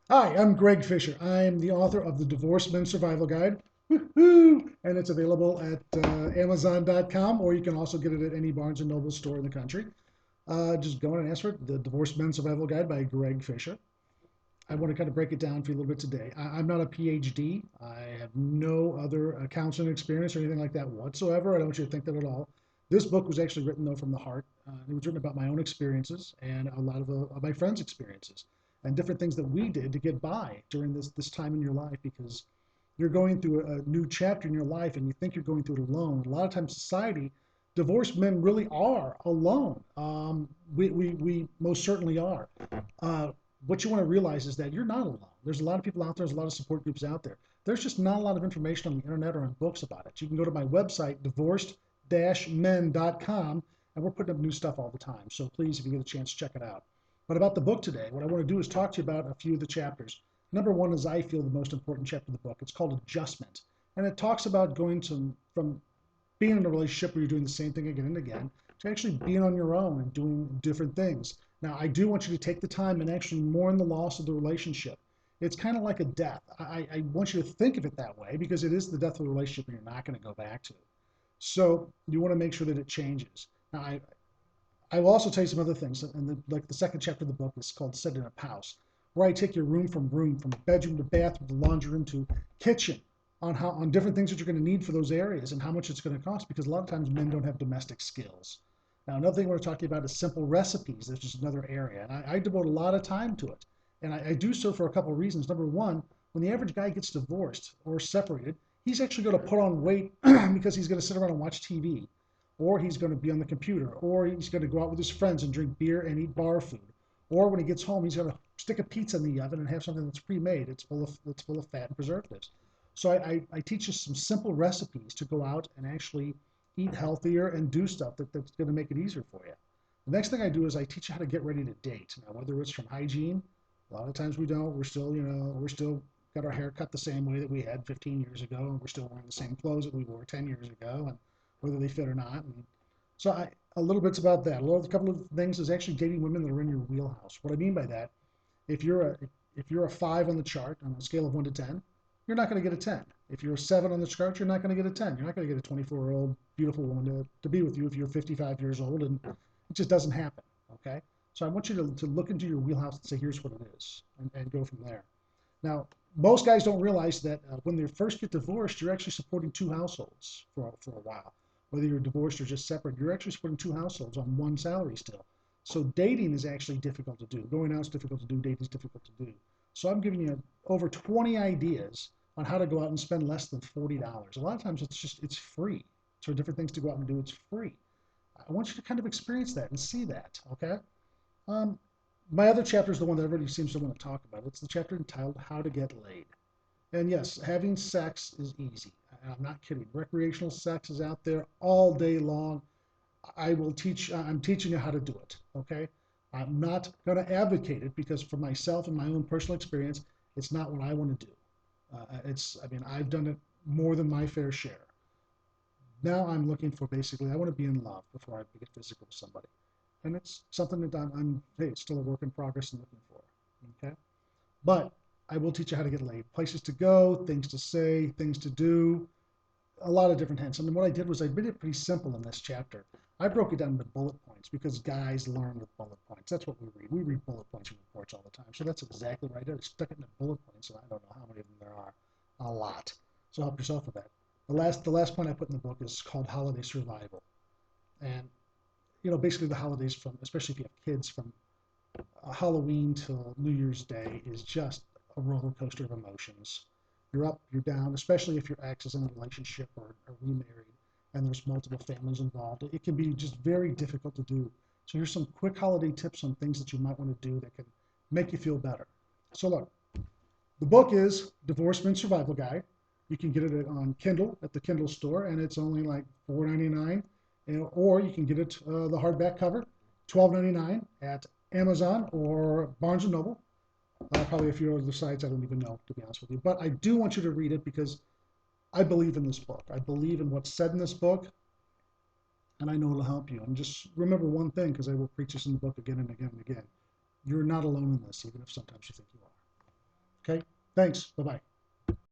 Hi, I'm Greg Fisher. I'm the author of the Divorced Men Survival Guide. Woo-hoo! And it's available at Amazon.com, or you can also get it at any Barnes and Noble store in the country. Just go in and ask for it, the Divorced Men Survival Guide by Greg Fisher. I want to kind of break it down for you a little bit today. I'm not a PhD. I have no other counseling experience or anything like that whatsoever. I don't want you to think that at all. This book was actually written, though, from the heart. It was written about my own experiences and a lot of my friends' experiences and different things that we did to get by during this time in your life, because you're going through a new chapter in your life and you think you're going through it alone. A lot of times, society, divorced men really are alone. We most certainly are. Uh, what you want to realize is that you're not alone. There's a lot of people out there, there's a lot of support groups out there. There's just not a lot of information on the internet or in books about it. You can go to my website, divorced-men.com, and we're putting up new stuff all the time. So please, if you get a chance, check it out. But about the book today, what I want to do is talk to you about a few of the chapters. Number one is, I feel, the most important chapter of the book. It's called Adjustment. And it talks about going from being in a relationship where you're doing the same thing again and again to actually being on your own and doing different things. Now, I do want you to take the time and actually mourn the loss of the relationship. It's kind of like a death. I want you to think of it that way, because it is the death of the relationship and you're not going to go back to it. So you want to make sure that it changes. Now, I will also tell you some other things. And like the second chapter of the book is called Setting Up House, where I take your room, from bedroom to bathroom to laundry room to kitchen, on different things that you're going to need for those areas and how much it's going to cost, because a lot of times men don't have domestic skills. Now, another thing we're talking about is simple recipes. There's just another area, and I devote a lot of time to it, and I do so for a couple of reasons. Number one, when the average guy gets divorced or separated, he's actually going to put on weight because he's going to sit around and watch TV, or he's going to be on the computer, or he's going to go out with his friends and drink beer and eat bar food, or when he gets home, he's going to stick a pizza in the oven and have something that's pre-made. It's full of fat and preservatives. So I teach you some simple recipes to go out and actually eat healthier and do stuff that's going to make it easier for you. The next thing I do is I teach you how to get ready to date. Now, whether it's from hygiene, a lot of times we don't. We're still got our hair cut the same way that we had 15 years ago, and we're still wearing the same clothes that we wore 10 years ago, and whether they fit or not. And so a little bit's about that. A couple of things is actually dating women that are in your wheelhouse. What I mean by that, if you're a if you're a 5 on the chart on a scale of 1 to 10, you're not going to get a 10. If you're a 7 on the chart, you're not going to get a 10. You're not going to get a 24-year-old beautiful woman to be with you if you're 55 years old, and it just doesn't happen. Okay. So I want you to look into your wheelhouse and say, here's what it is, and go from there. Now, most guys don't realize that when they first get divorced, you're actually supporting two households for a while. Whether you're divorced or just separate, you're actually supporting two households on one salary still. So dating is actually difficult to do. Going out is difficult to do. Dating is difficult to do. So I'm giving you over 20 ideas on how to go out and spend less than $40. A lot of times it's free. So different things to go out and do, it's free. I want you to kind of experience that and see that. Okay. Um, my other chapter is the one that everybody seems to want to talk about. It's the chapter entitled How to Get Laid. And yes, having sex is easy. I'm not kidding. Recreational sex is out there all day long. I'm teaching you how to do it. Okay. I'm not going to advocate it, because for myself and my own personal experience, it's not what I want to do. I mean, I've done it more than my fair share. Now I'm looking for, basically, I want to be in love before I get physical with somebody. And it's something that hey, it's still a work in progress and looking for. Okay. But I will teach you how to get laid, places to go, things to say, things to do, a lot of different hints. And what I did was I made it pretty simple in this chapter. I broke it down into bullet points, because guys learn with bullet points. That's what we read. We read bullet points in reports all the time. So that's exactly what I did. I stuck it into bullet points, and I don't know how many of them there are. A lot. So help yourself with that. The last point I put in the book is called Holiday Survival. And basically the holidays, from especially if you have kids, from Halloween till New Year's Day, is just a roller coaster of emotions. You're up, you're down, especially if your ex is in a relationship or remarried and there's multiple families involved. It can be just very difficult to do. So here's some quick holiday tips on things that you might want to do that can make you feel better. So look, the book is Divorced Men Survival Guide. You can get it on Kindle at the Kindle store, and it's only like $4.99. Or you can get it, the hardback cover, $12.99 at Amazon or Barnes and Noble. Probably a few other sites I don't even know, to be honest with you. But I do want you to read it, because I believe in this book. I believe in what's said in this book, and I know it'll help you. And just remember one thing, because I will preach this in the book again and again and again. You're not alone in this, even if sometimes you think you are. Thanks. Bye-bye.